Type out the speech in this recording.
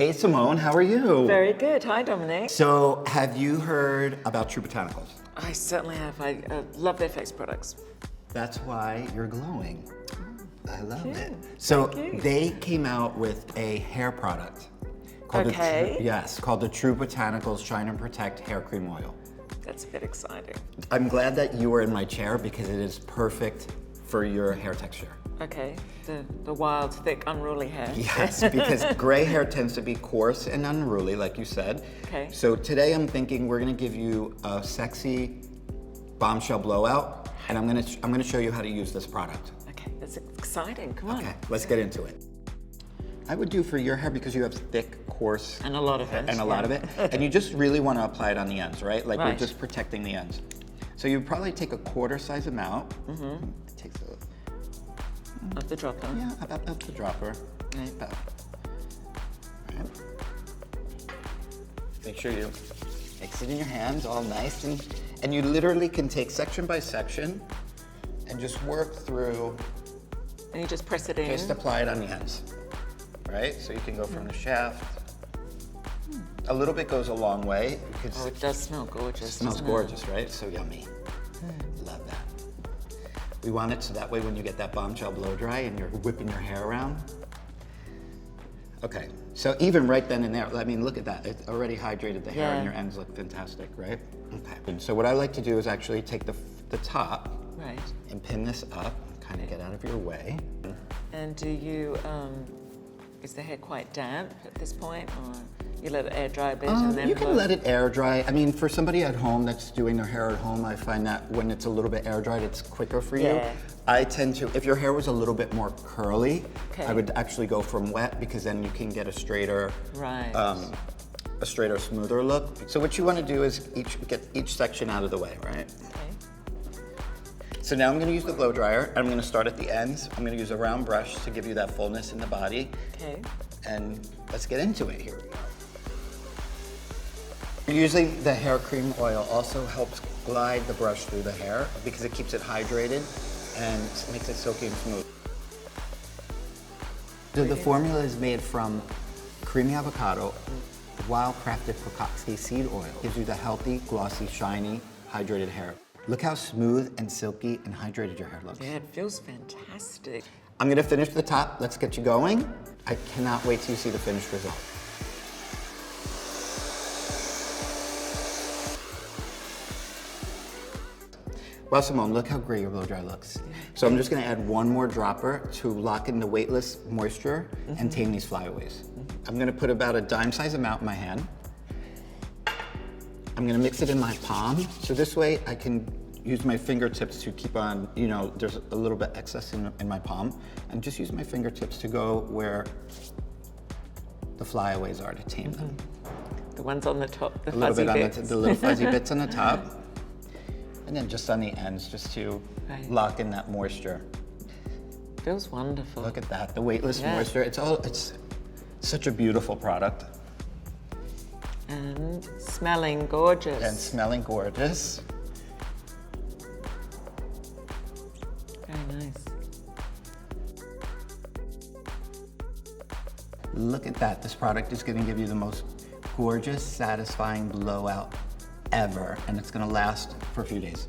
Hey Simone, how are you? Very good. Hi, Dominic. So, have you heard about True Botanicals? I certainly have. I love their face products. That's why you're glowing. I love Thank it. you. So, Thank you. they came out with a hair product called called the True Botanicals Shine and Protect Hair Cream Oil. That's a bit exciting. I'm glad that you were in my chair because it is perfect for your hair texture. Okay, the wild, thick, unruly hair. Yes, because gray hair tends to be coarse and unruly, like you said. Okay. So today I'm thinking we're gonna give you a sexy bombshell blowout, and I'm gonna show you how to use this product. Okay, that's exciting. Come on. Okay, let's get into it. I would do for your hair because you have thick, coarse, And a lot of it. and a lot of it, and you just really want to apply it on the ends, right? Like we're Right. just protecting the ends. So you probably take a quarter size amount. Mm-hmm. It takes a Of the dropper. yeah, about the dropper. Right. About. Right. Make sure you mix it in your hands, all nice, and you literally can take section by section and just work through. And you just press it in. Just apply it on the ends, right? So you can go from the shaft. A little bit goes a long way because Oh, it does smell gorgeous. it smells doesn't gorgeous, right? So yummy. Love that. We want it so that way when you get that bombshell blow dry and you're whipping your hair around. Okay, so even right then and there, I mean, look at that. It's already hydrated the hair and your ends look fantastic, right? Okay, and so what I like to do is actually take the top Right. and pin this up, kind of get out of your way. And do you, is the hair quite damp at this point? Or you let it air dry a bit and then You can let it air dry. I mean, for somebody at home that's doing their hair at home, I find that when it's a little bit air dried, it's quicker for you. Yeah. I tend to, if your hair was a little bit more curly, Okay. I would actually go from wet because then you can get a straighter, Right. smoother look. So what you want to do is get each section out of the way, right? Okay. So now I'm going to use the blow dryer. I'm going to start at the ends. I'm going to use a round brush to give you that fullness in the body. Okay. And let's get into it. Here we go. Usually the hair cream oil also helps glide the brush through the hair because it keeps it hydrated and makes it silky and smooth. So the formula is made from creamy avocado, wild-crafted Procoxy seed oil. Gives you the healthy, glossy, shiny, hydrated hair. Look how smooth and silky and hydrated your hair looks. Yeah, it feels fantastic. I'm gonna finish the top. Let's get you going. I cannot wait till you see the finished result. Well, Simone, look how great your blow dry looks. So I'm just gonna add one more dropper to lock in the weightless moisture and tame these flyaways. I'm gonna put about a dime-size amount in my hand. I'm gonna mix it in my palm, so this way I can use my fingertips to keep on, there's a little bit excess in my palm, and just use my fingertips to go where the flyaways are to tame them. The ones on the top, the A little fuzzy bit bits. on the little fuzzy bits on the top, and then just on the ends, just to Right. lock in that moisture. Feels wonderful. Look at that, the weightless Yeah. moisture. It's such a beautiful product. And smelling gorgeous. And smelling gorgeous. Very nice. Look at that. This product is gonna give you the most gorgeous, satisfying blowout ever, and it's gonna last for a few days.